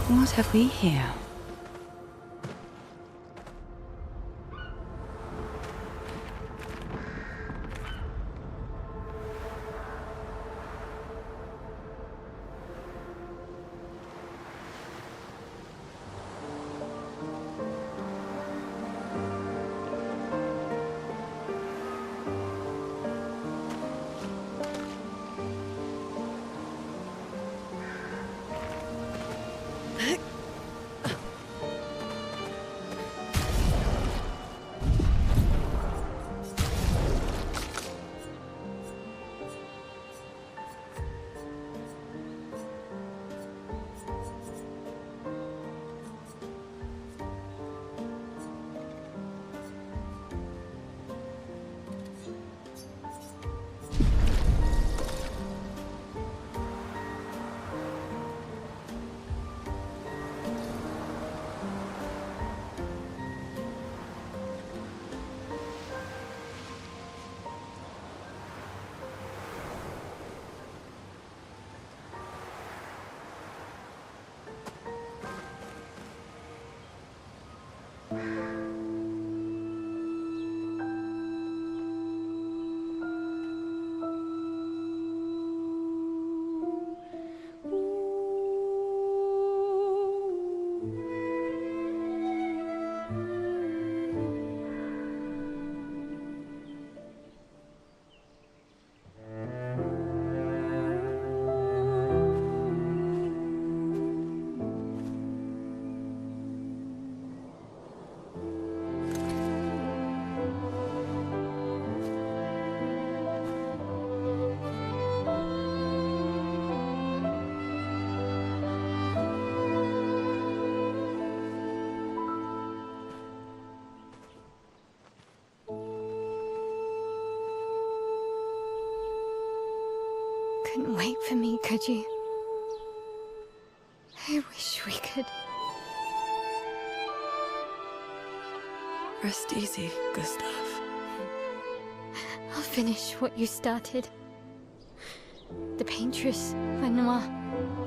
What have we here? Couldn't wait for me, could you? I wish we could. Rest easy, Gustav. I'll finish what you started. The paintress, Renoir,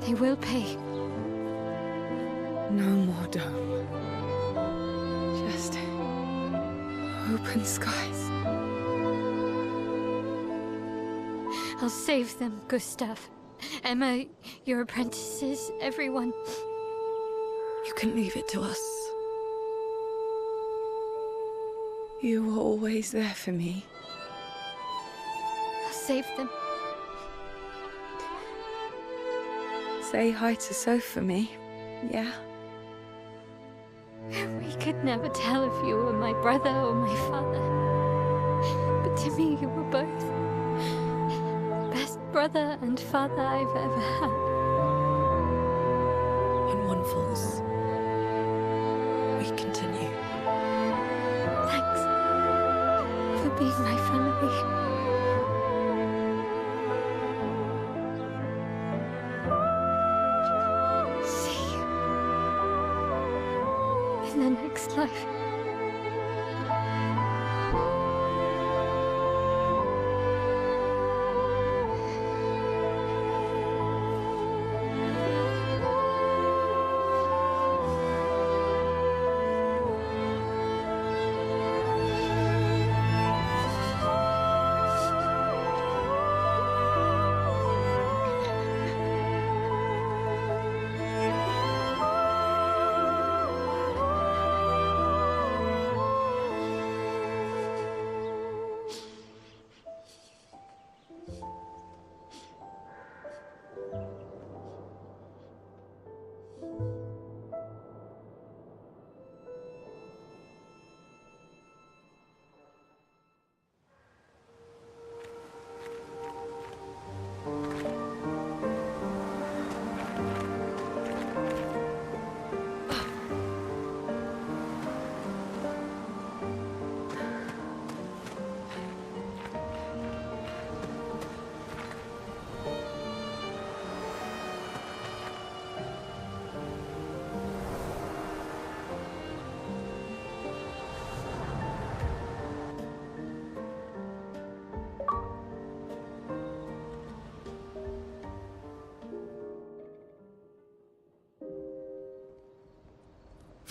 they will pay. No more dome. Just open skies. I'll save them, Gustav. Emma, your apprentices, everyone. You can leave it to us. You were always there for me. I'll save them. Say hi to Soph for me, yeah? We could never tell if you were my brother or my father. But to me, you were both. Best brother and father I've ever had. When one falls, we continue. Thanks for being my family. See you in the next life.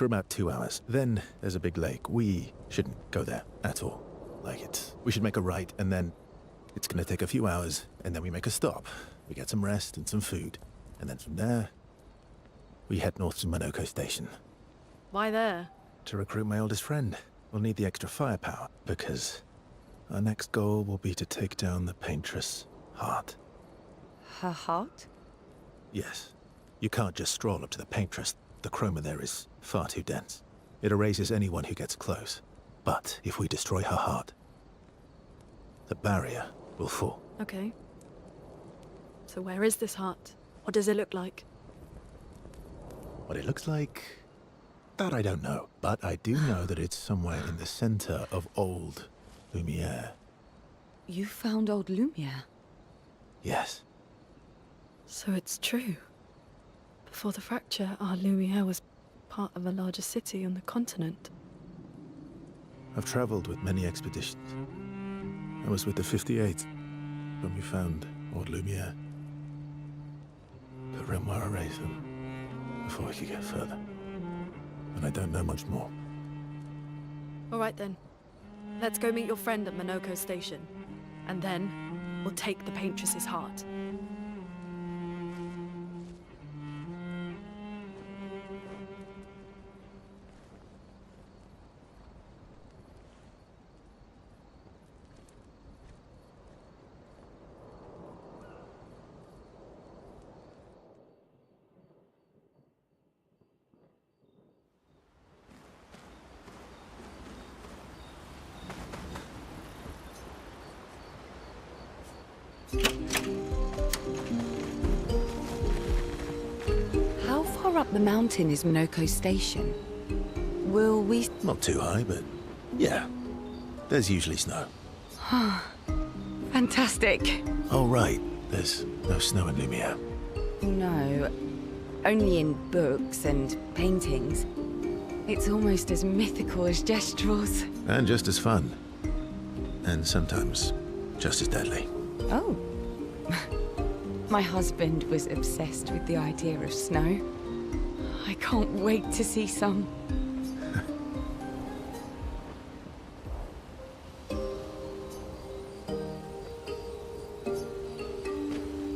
for about 2 hours. Then there's a big lake. We shouldn't go there at all. We should make a right, and then it's gonna take a few hours, and then we make a stop. We get some rest and some food, and then from there, we head north to Minoko Station. Why there? To recruit my oldest friend. We'll need the extra firepower, because our next goal will be to take down the Paintress' heart. Her heart? Yes. You can't just stroll up to the Paintress. The chroma there is far too dense. It erases anyone who gets close. But if we destroy her heart, the barrier will fall. Okay. So where is this heart? What does it look like? What it looks like, that I don't know. But I do know that it's somewhere in the center of old Lumiere. You found old Lumiere? Yes. So it's true. Before the fracture, our Lumiere was part of a larger city on the continent. I've traveled with many expeditions. I was with the 58th when we found old Lumiere. But Renoir erased them before we could get further. And I don't know much more. All right then. Let's go meet your friend at Minoko Station. And then, we'll take the Paintress's heart. How far up the mountain is Minoko Station? Will we... Not too high, but yeah. There's usually snow. Fantastic. Oh, right. There's no snow in Lumiere. No, only in books and paintings. It's almost as mythical as Gestrels. And just as fun. And sometimes just as deadly. Oh. My husband was obsessed with the idea of snow. I can't wait to see some.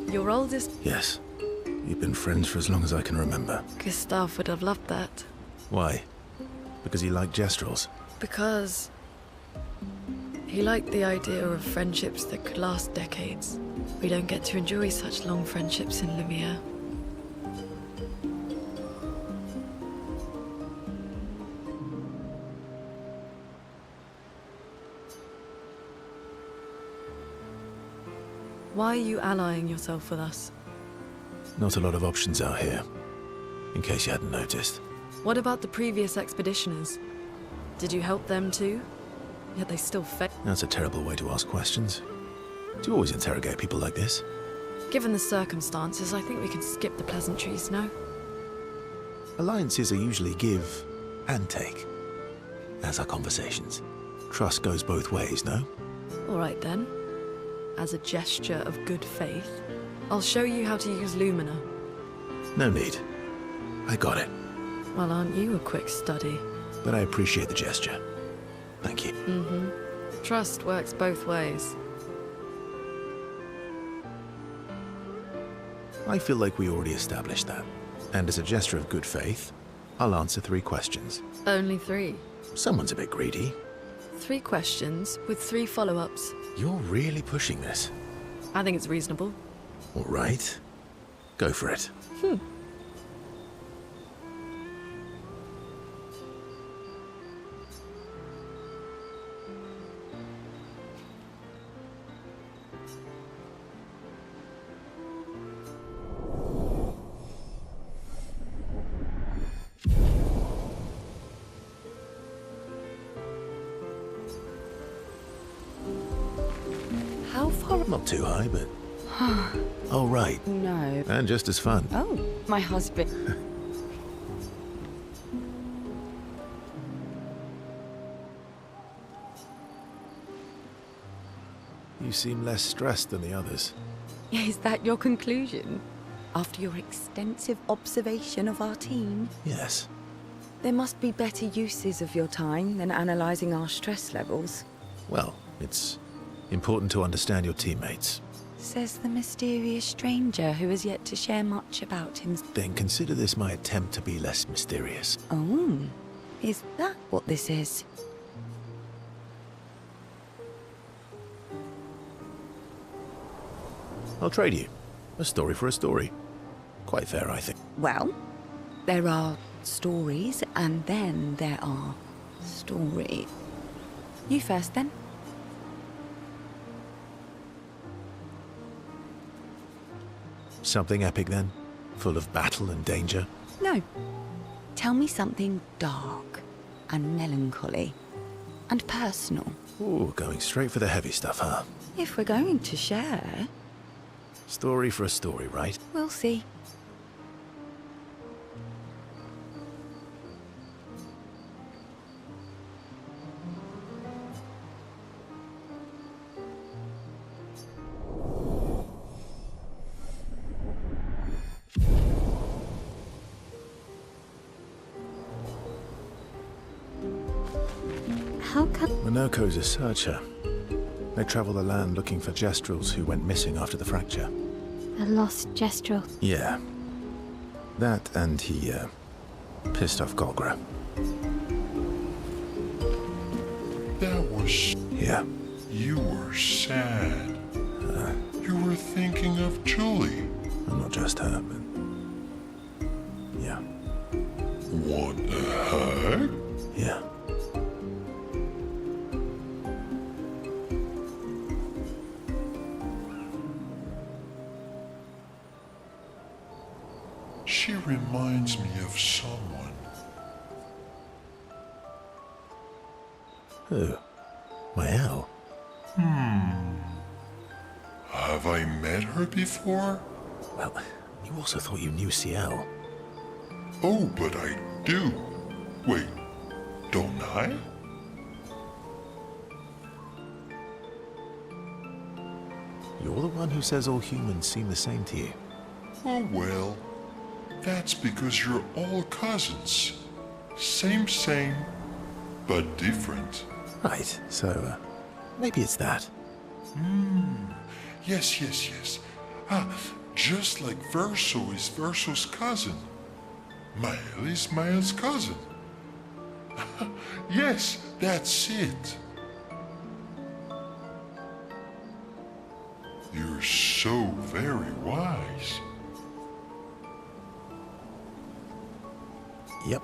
Your oldest... Yes. You've been friends for as long as I can remember. Gustav would have loved that. Why? Because he liked Gestrels? Because... he liked the idea of friendships that could last decades. We don't get to enjoy such long friendships in Lumiere. Why are you allying yourself with us? Not a lot of options out here, in case you hadn't noticed. What about the previous expeditioners? Did you help them too? Yet they still failed. That's a terrible way to ask questions. Do you always interrogate people like this? Given the circumstances, I think we can skip the pleasantries, no? Alliances are usually give and take, as are conversations. Trust goes both ways, no? All right then. As a gesture of good faith, I'll show you how to use Lumina. No need. I got it. Well, aren't you a quick study? But I appreciate the gesture. Thank you. Mm-hmm. Trust works both ways. I feel like we already established that. And as a gesture of good faith, I'll answer 3 questions. Only 3. Someone's a bit greedy. 3 questions with 3 follow-ups. You're really pushing this. I think it's reasonable. All right. Go for it. How far... Not too high, but... oh, right. No. And just as fun. Oh, my husband... You seem less stressed than the others. Is that your conclusion? After your extensive observation of our team? Yes. There must be better uses of your time than analysing our stress levels. Well, it's important to understand your teammates. Says the mysterious stranger who has yet to share much about him. Then consider this my attempt to be less mysterious. Oh, is that what this is? I'll trade you. A story for a story. Quite fair, I think. Well, there are stories, and then there are stories. You first, then. Something epic, then? Full of battle and danger? No. Tell me something dark and melancholy and personal. Ooh, going straight for the heavy stuff, huh? If we're going to share, Story for a story, right? we'll see. How come? Monoko's a searcher. They travel the land looking for Jestrels who went missing after the fracture. The lost Gestrel. Yeah. That and he, pissed off Golgra. That was... Yeah. You were sad. You were thinking of Julie. And not just her, but... Yeah. Want a hug? Yeah. She reminds me of someone. Who? Mael? Have I met her before? Well, you also thought you knew Ciel. Oh, but I do. Wait, don't I? You're the one who says all humans seem the same to you. Oh well, that's because you're all cousins. Same, but different. Right, so, maybe it's that. Yes. Ah, just like Verso is Verso's cousin. Mael is Mael's cousin. Yes, that's it. You're so very wise. Yep.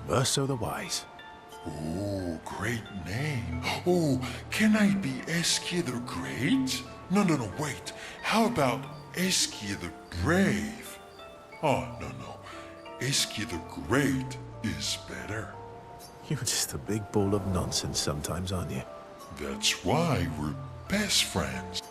Verso the Wise. Oh, great name. Oh, can I be Eskia the Great? No, wait. How about Eskia the Brave? Oh, no. Eskia the Great is better. You're just a big ball of nonsense sometimes, aren't you? That's why we're best friends.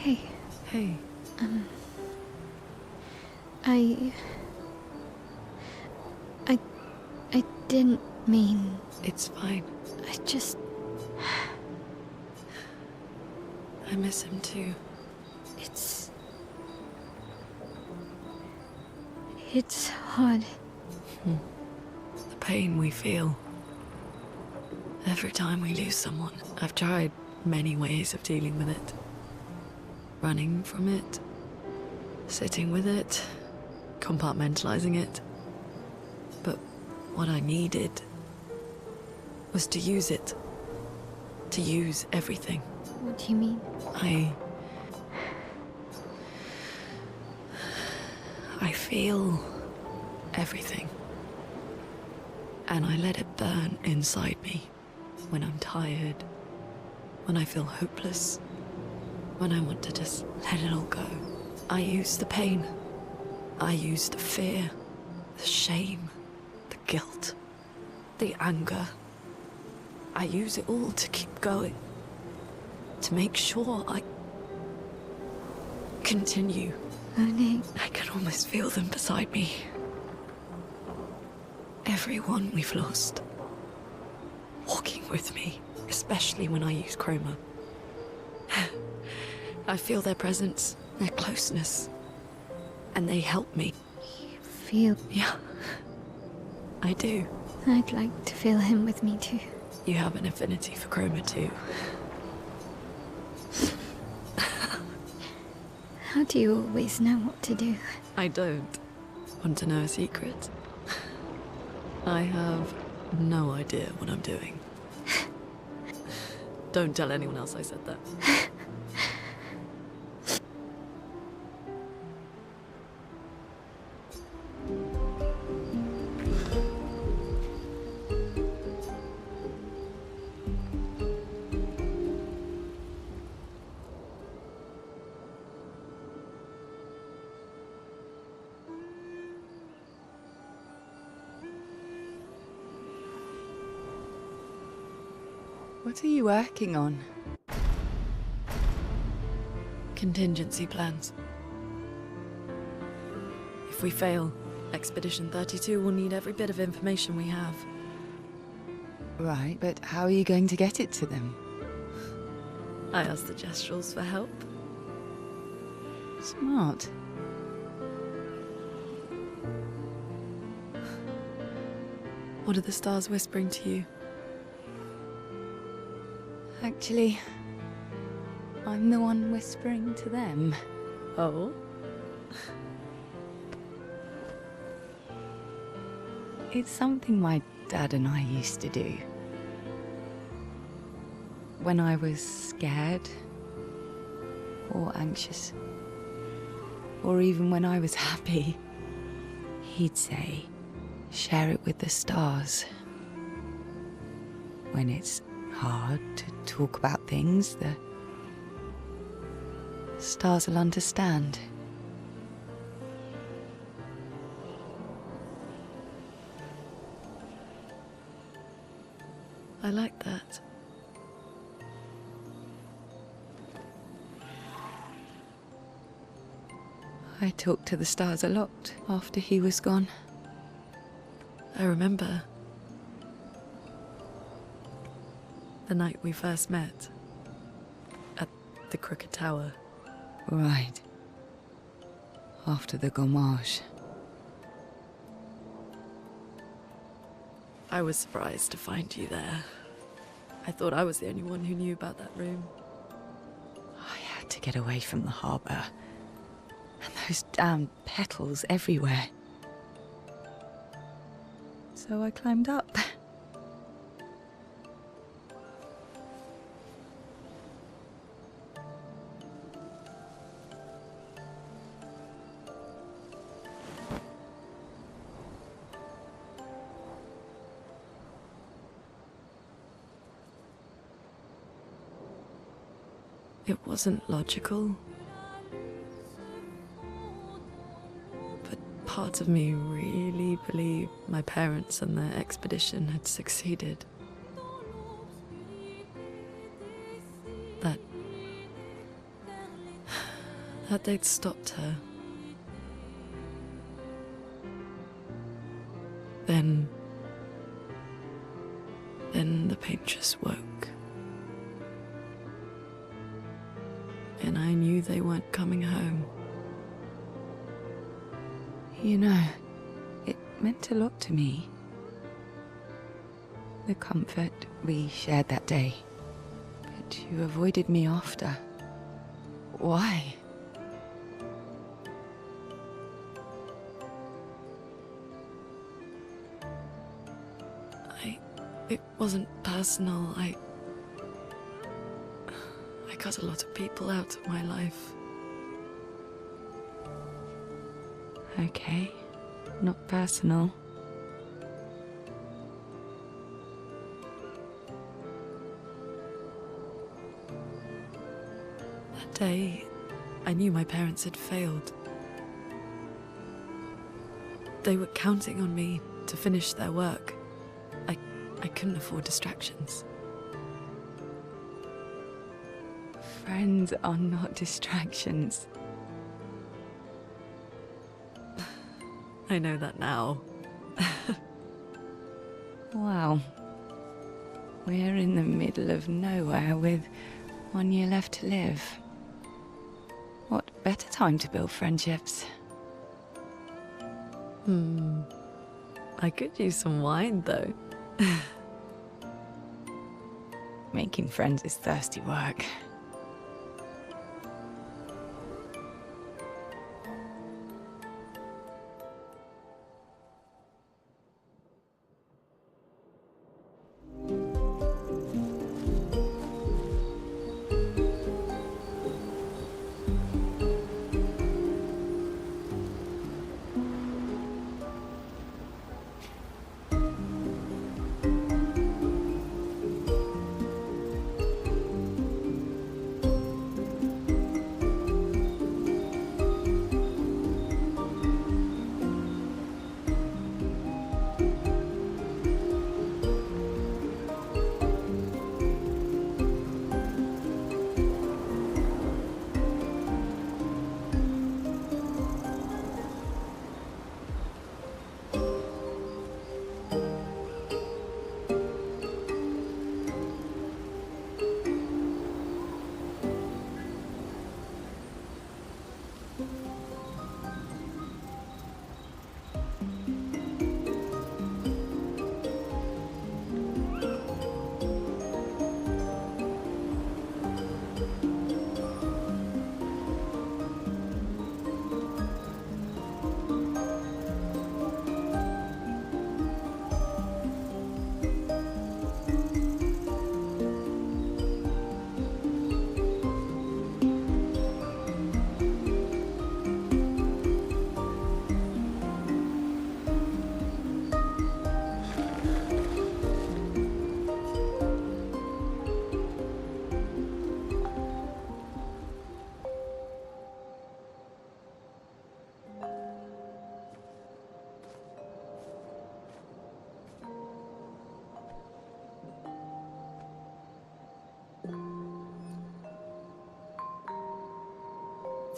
Hey, Hey, I... I didn't mean... it's fine. I just... I miss him too. It's hard. The pain we feel every time we lose someone. I've tried many ways of dealing with it. Running from it, sitting with it, compartmentalizing it. But what I needed was to use it. To use everything. What do you mean? I feel everything. And I let it burn inside me when I'm tired, when I feel hopeless, when I want to just let it all go. I use the pain. I use the fear, the shame, the guilt, the anger. I use it all to keep going, to make sure I continue. Oh, Nick. I can almost feel them beside me. Everyone we've lost. Walking with me, especially when I use chroma. I feel their presence, their closeness. And they help me. You feel... Yeah, I do. I'd like to feel him with me too. You have an affinity for chroma too. How do you always know what to do? I don't. Want to know a secret? I have no idea what I'm doing. Don't tell anyone else I said that. What are you working on? Contingency plans. If we fail, Expedition 32 will need every bit of information we have. Right, but how are you going to get it to them? I asked the Gestrals for help. Smart. What are the stars whispering to you? Actually, I'm the one whispering to them. Oh? It's something my dad and I used to do. When I was scared, or anxious, or even when I was happy, he'd say, share it with the stars. When it's hard to talk about things, the stars will understand. I like that. I talked to the stars a lot after he was gone. I remember the night we first met at the Crooked Tower. Right. After the gommage. I was surprised to find you there. I thought I was the only one who knew about that room. I had to get away from the harbour. And those damn petals everywhere. So I climbed up. It wasn't logical. But part of me really believed my parents and their expedition had succeeded. That that they'd stopped her. Then the pain just woke. And I knew they weren't coming home. You know, it meant a lot to me. The comfort we shared that day. But you avoided me after. Why? It wasn't personal. I cut a lot of people out of my life. Okay, not personal. That day, I knew my parents had failed. They were counting on me to finish their work. I couldn't afford distractions. Friends are not distractions. I know that now. Wow. We're in the middle of nowhere with 1 year left to live. What better time to build friendships? I could use some wine, though. Making friends is thirsty work.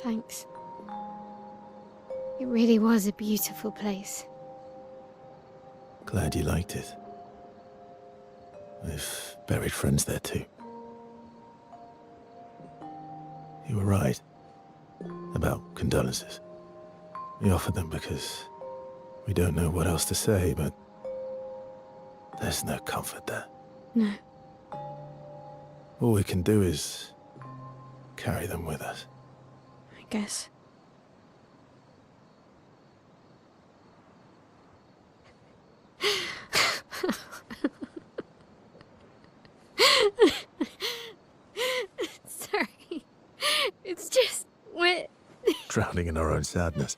Thanks. It really was a beautiful place. Glad you liked it. I've buried friends there too. You were right about condolences. We offer them because we don't know what else to say, but there's no comfort there. No. All we can do is carry them with us. I guess. Sorry. It's just wet. Drowning in our own sadness.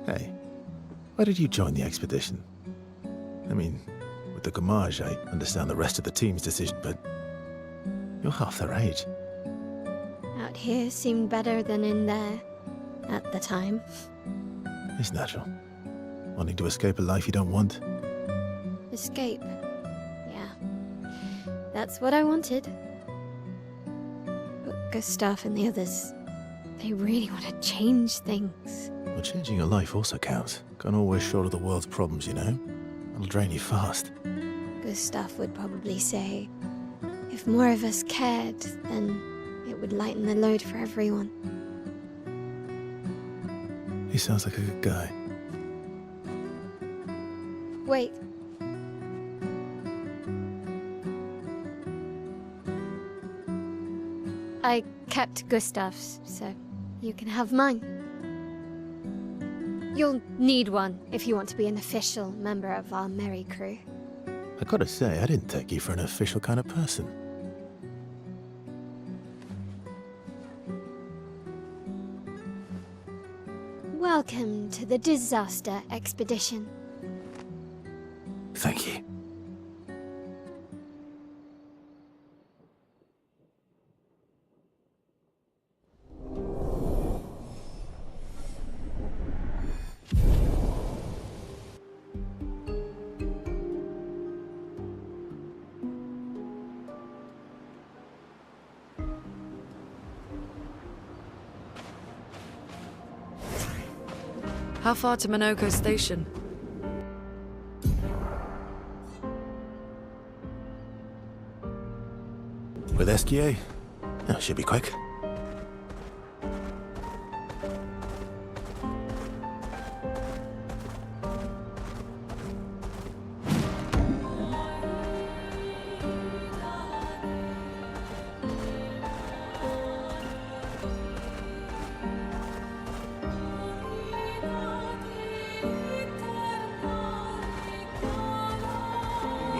Hey, why did you join the expedition? I mean, with the Gamage, I understand the rest of the team's decision, but you're half their age. Out here seemed better than in there at the time. It's natural. Wanting to escape a life you don't want. Escape. Yeah. That's what I wanted. Gustav and the others, they really want to change things. Well, changing your life also counts. Can't always shoulder the world's problems, you know? It'll drain you fast. Gustav would probably say, if more of us cared, then it would lighten the load for everyone. He sounds like a good guy. Wait. I kept Gustav's, so you can have mine. You'll need one if you want to be an official member of our merry crew. I gotta say, I didn't take you for an official kind of person. Welcome to the disaster expedition. Thank you. How far to Minoko Station? With SGA? Oh, should be quick.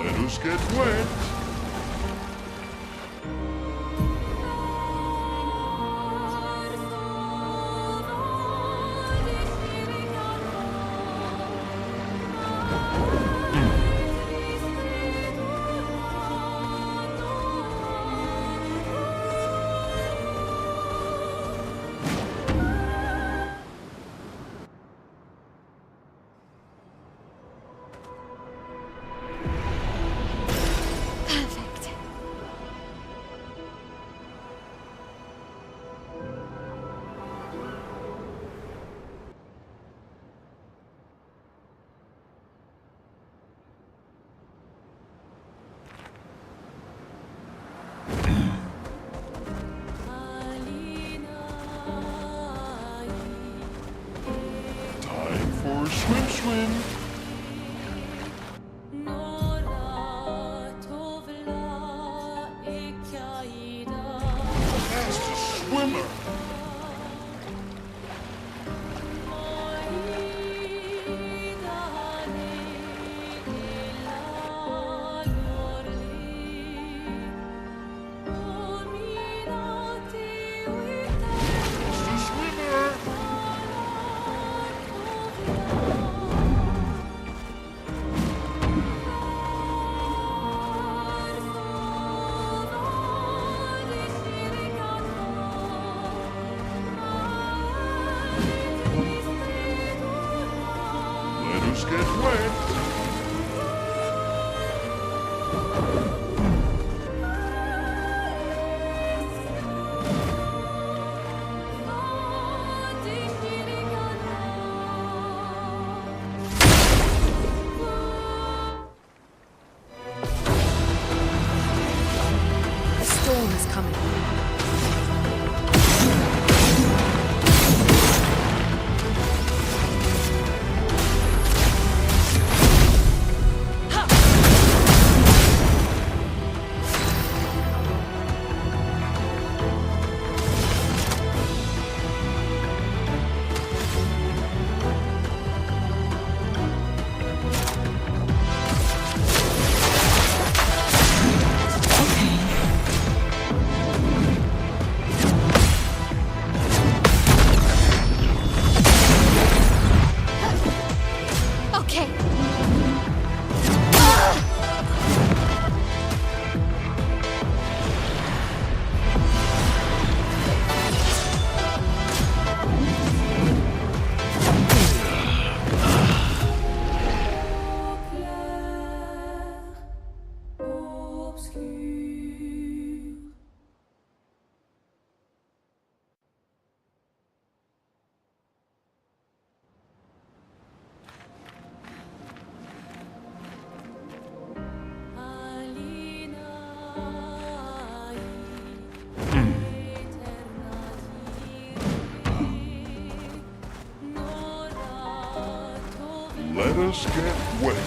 Let us get wet. Perfect. Time for swim swim. Fastest swimmer. Fastest swimmer. just get wet.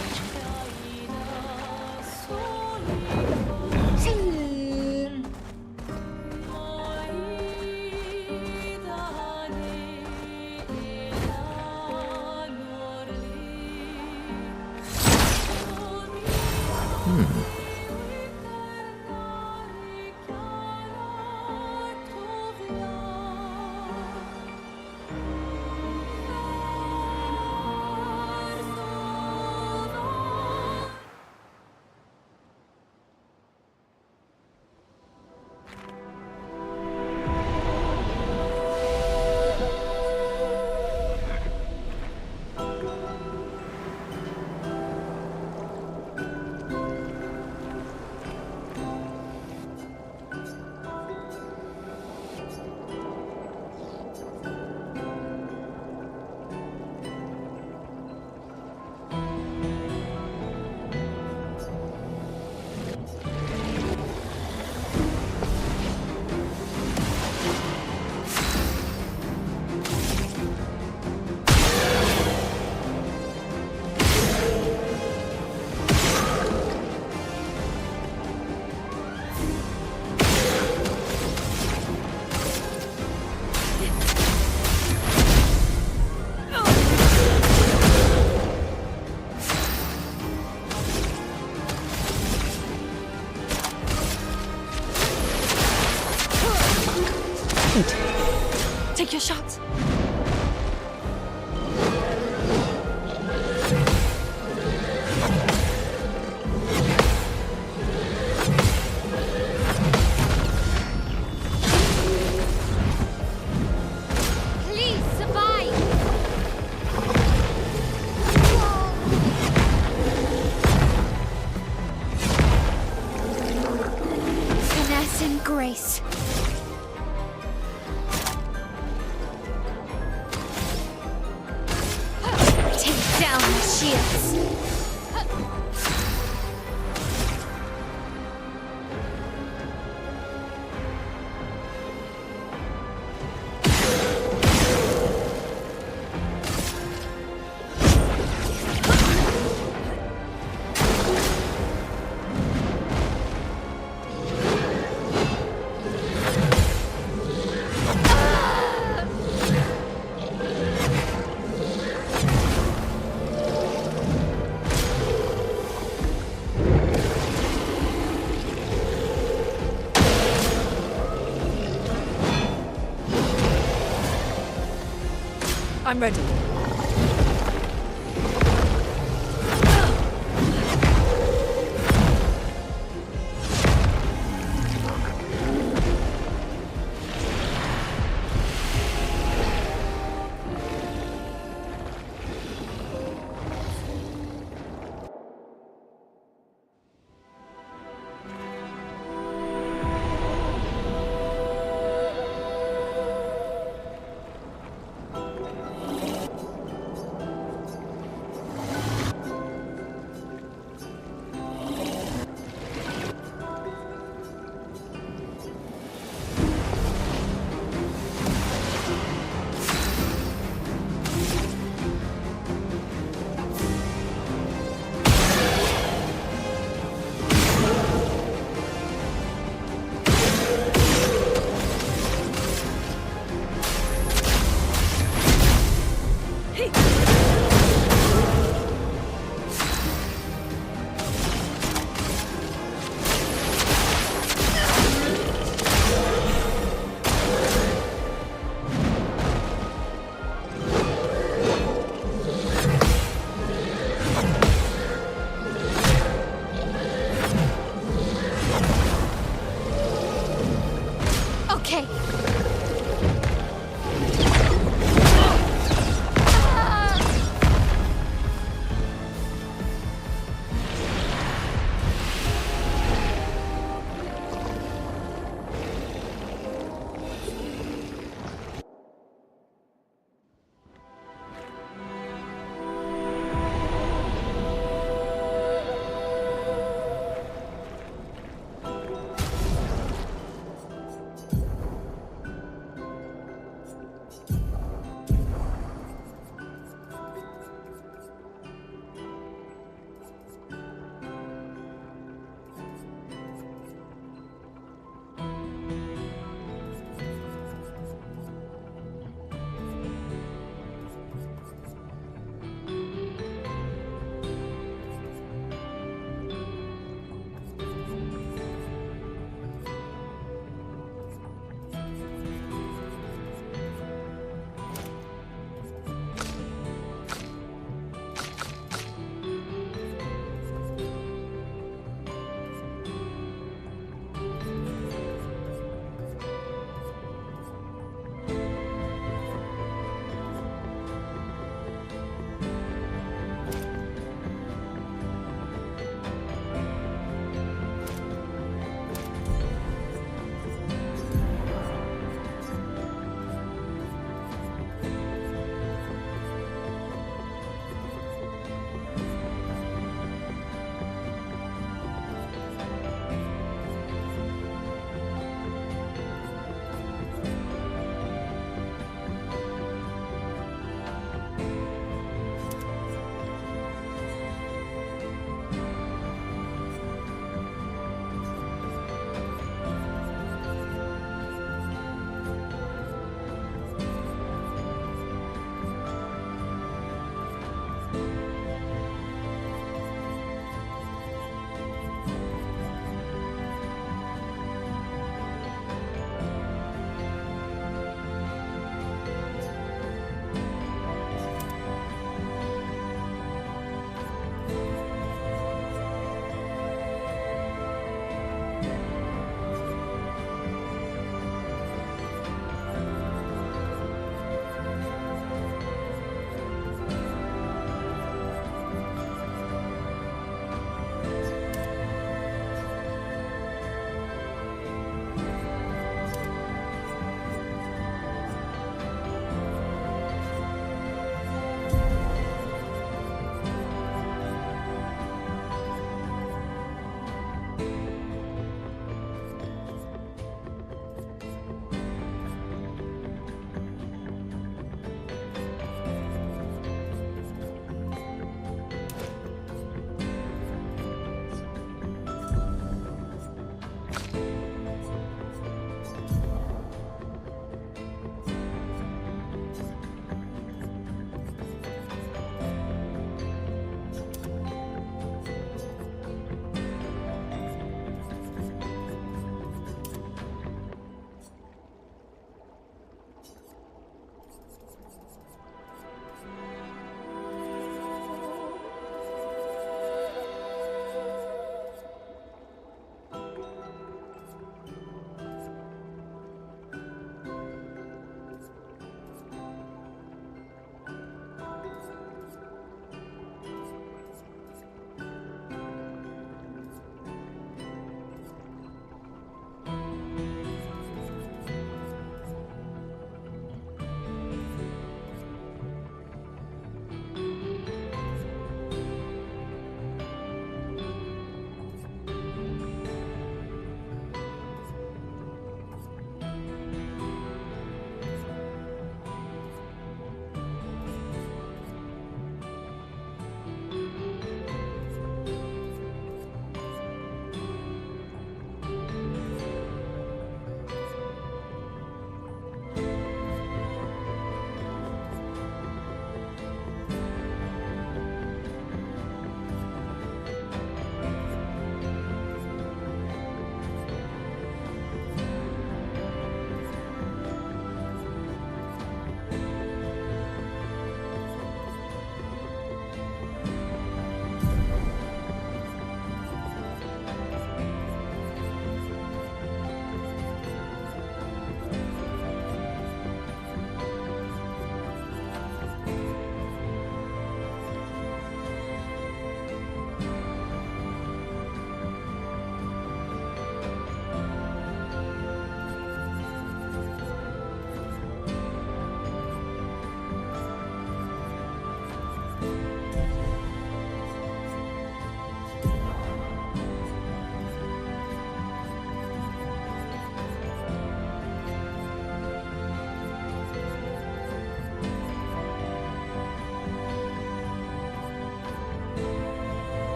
Take your shots. Please survive. Finesse and grace. Take down the shields. I'm ready.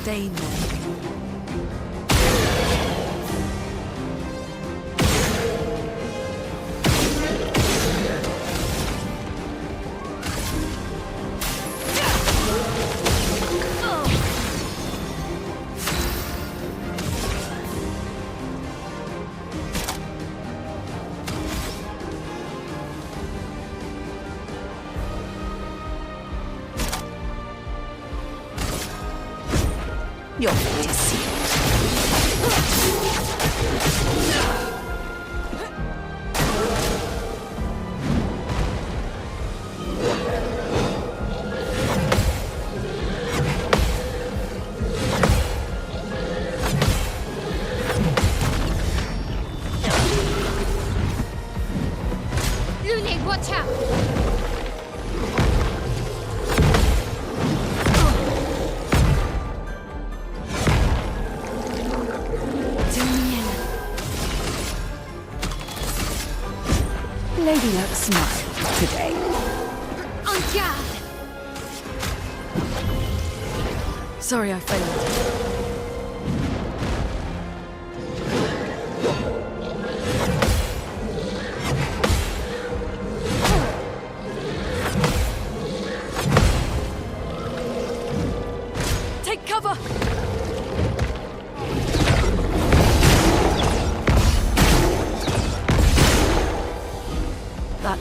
stain there. Your fate is sealed. Lune, watch out! Lady Luck smiled today. En garde! Sorry I failed. Take cover! That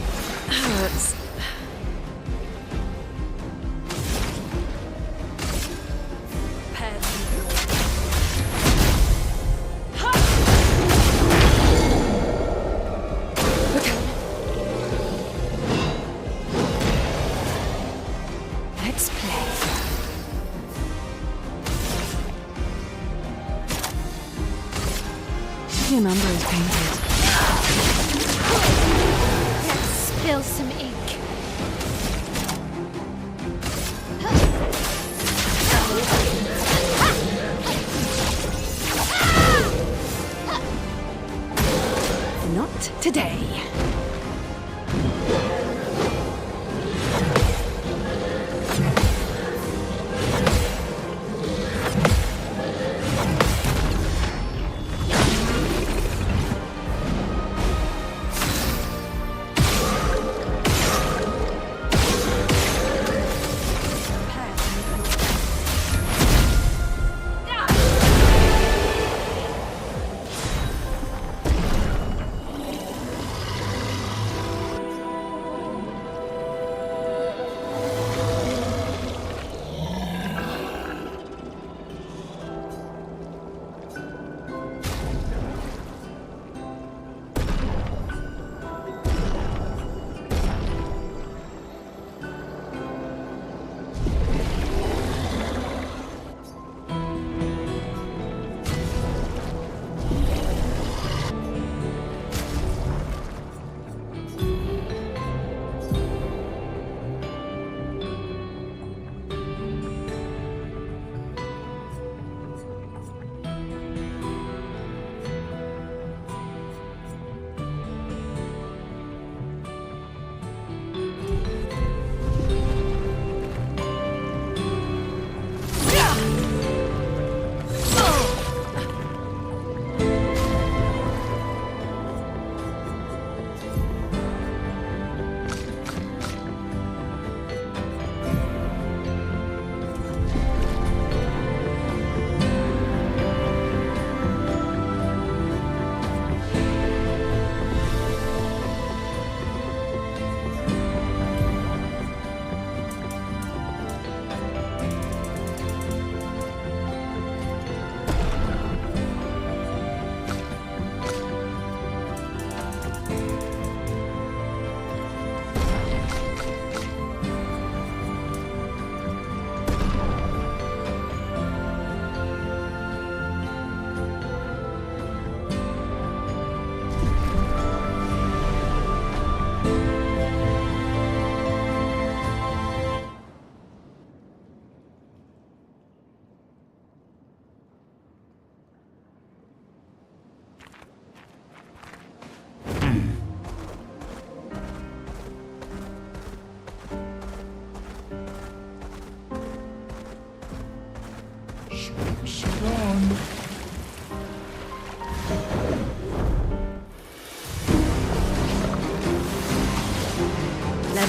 hurts. Let's play. Your number is painted. Let's spill some ink. Not today.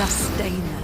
just staying there.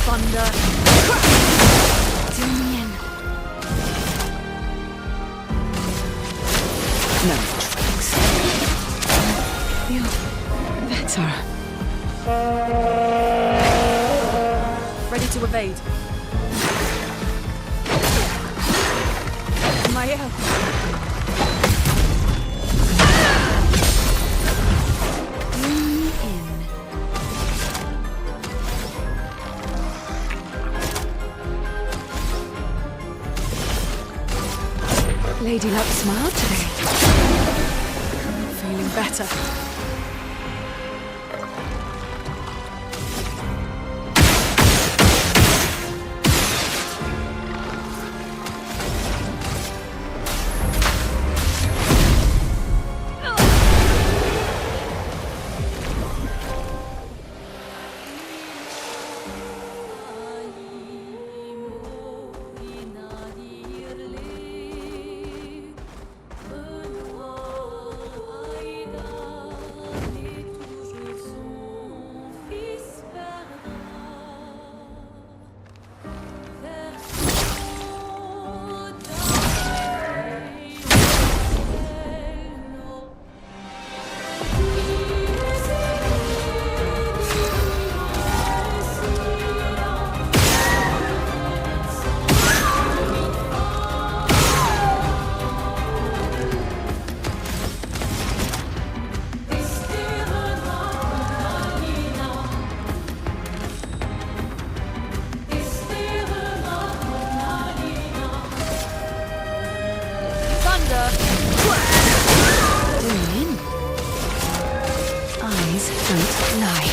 Thunder. Zoom me in. No tricks. Feel better. Ready to evade. My help. Zoom me in. Lady Luck smiled today. Feeling better. Zoom in. Eyes don't lie.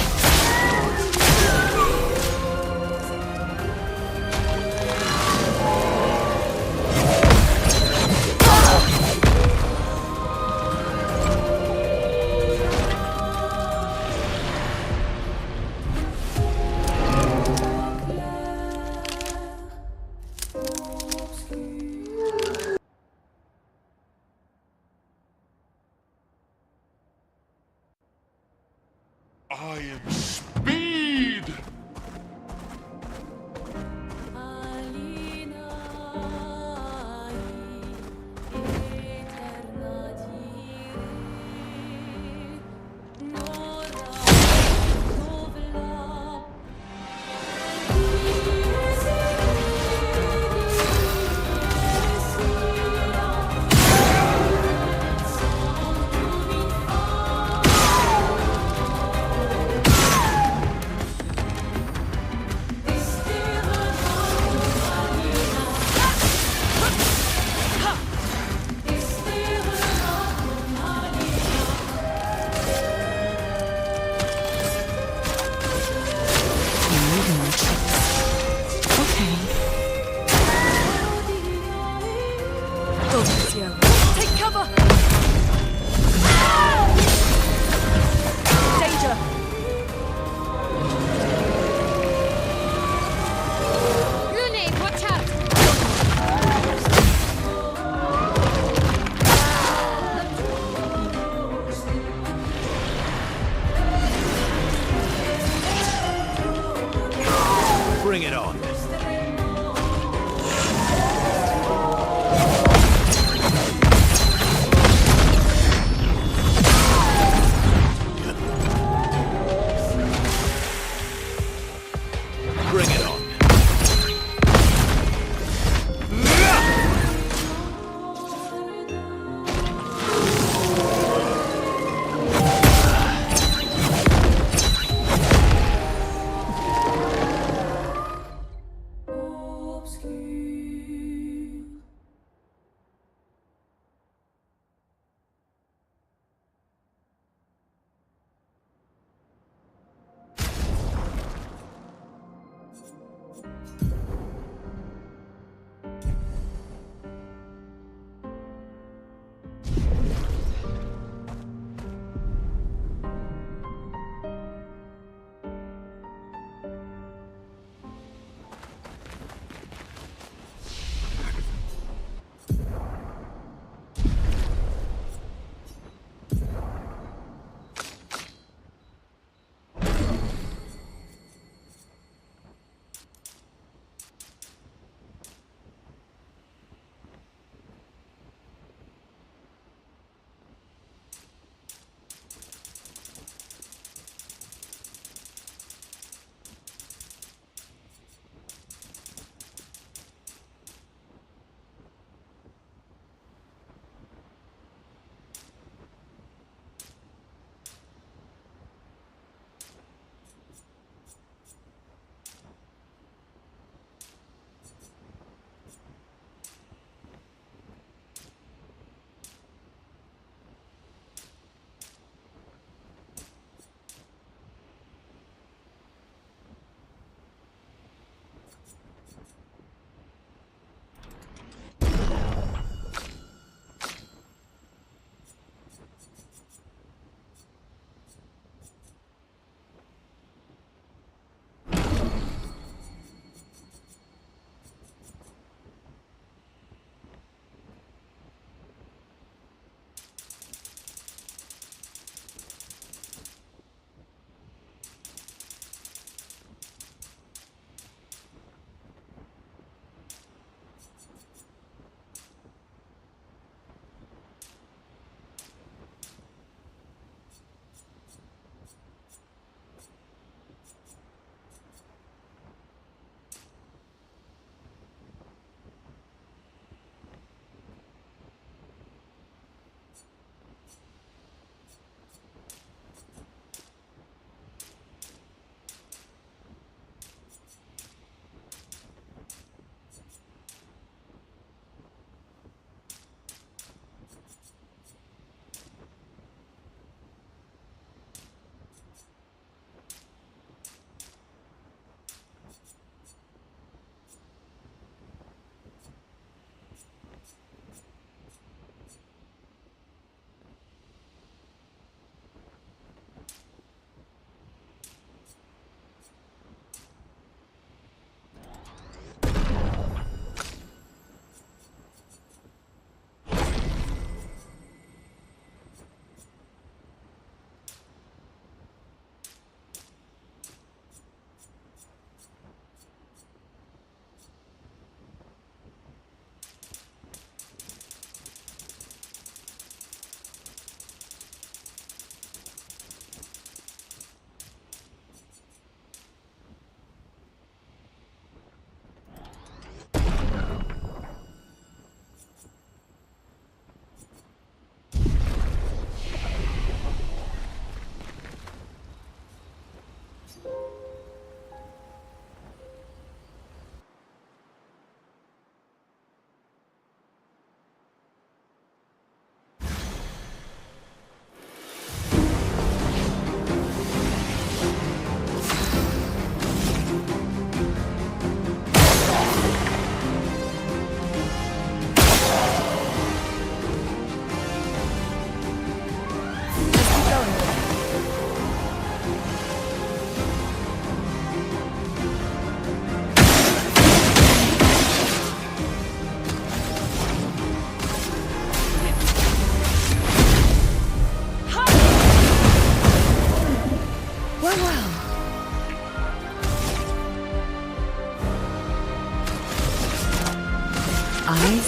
I am speed!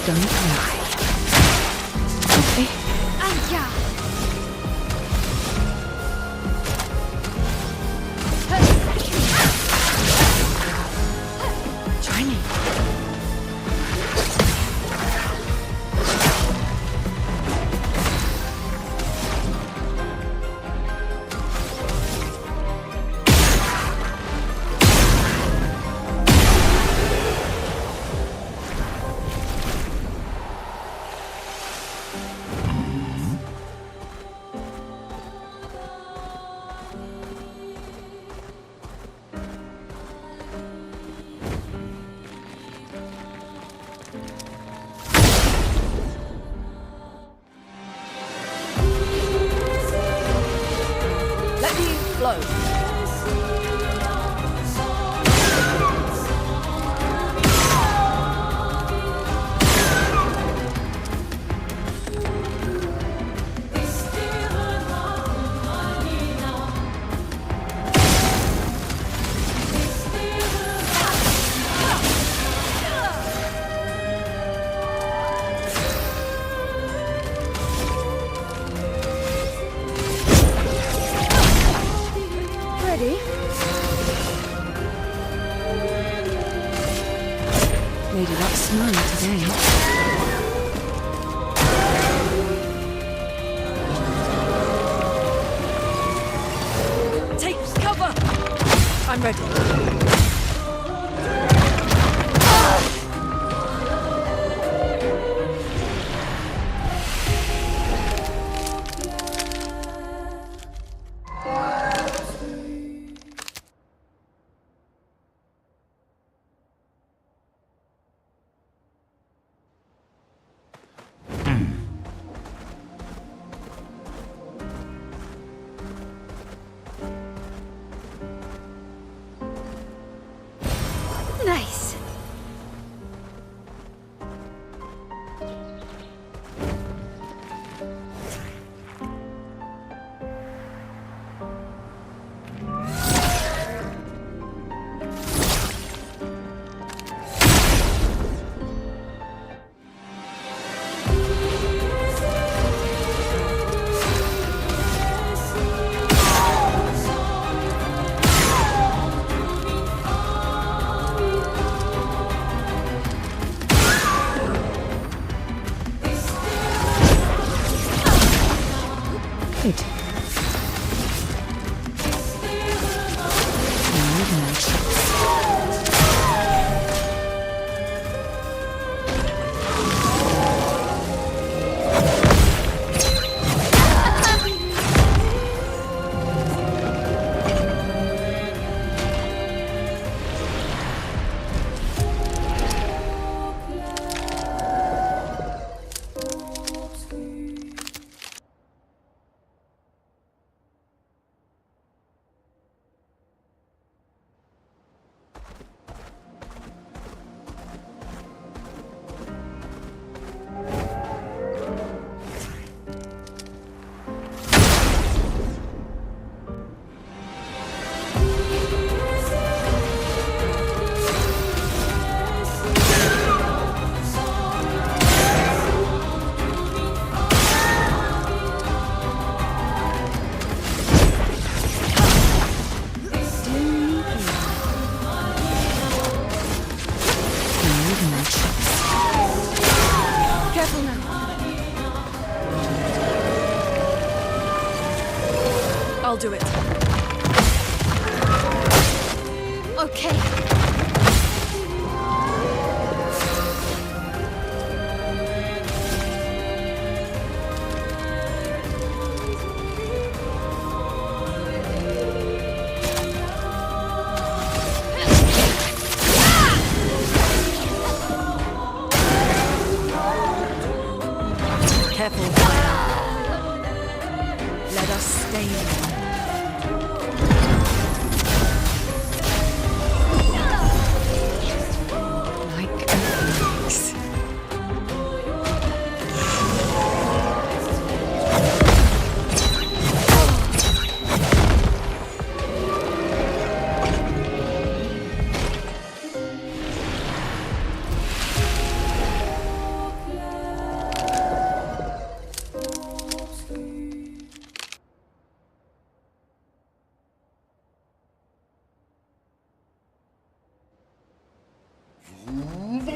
Don't cry. Okay. Anja! Try me. Let me flow. Ready? Lady Luck's smiling today. Take cover! I'm ready. Nice. Good. Careful now. I'll do it. Okay. Careful, Clair. Let us stay there. Like a phoenix.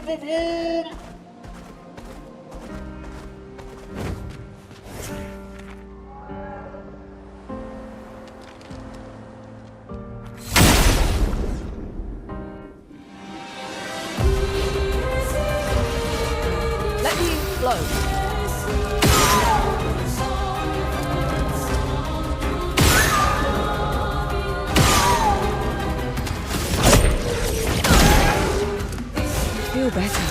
Let me flow. I feel better.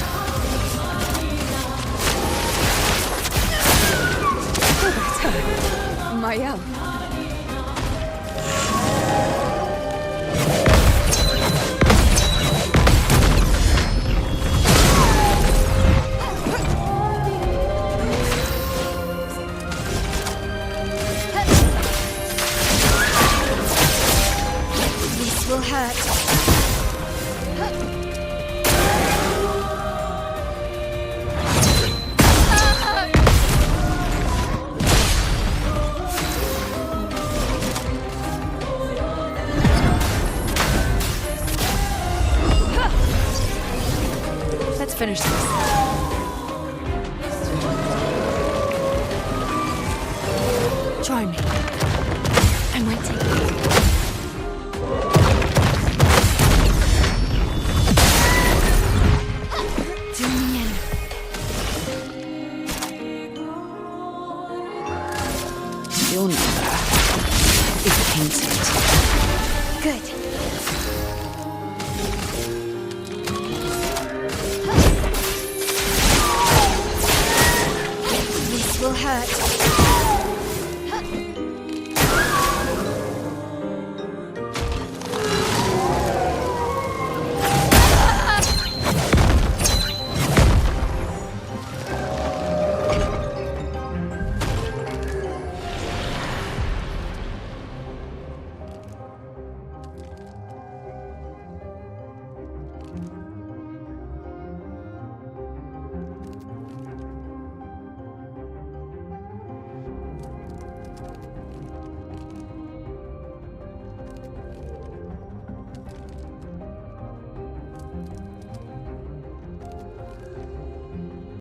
Mael. This will hurt. Let's finish this. Try me. I'm waiting. Zooming in. Your number is painted. Good. This will hurt.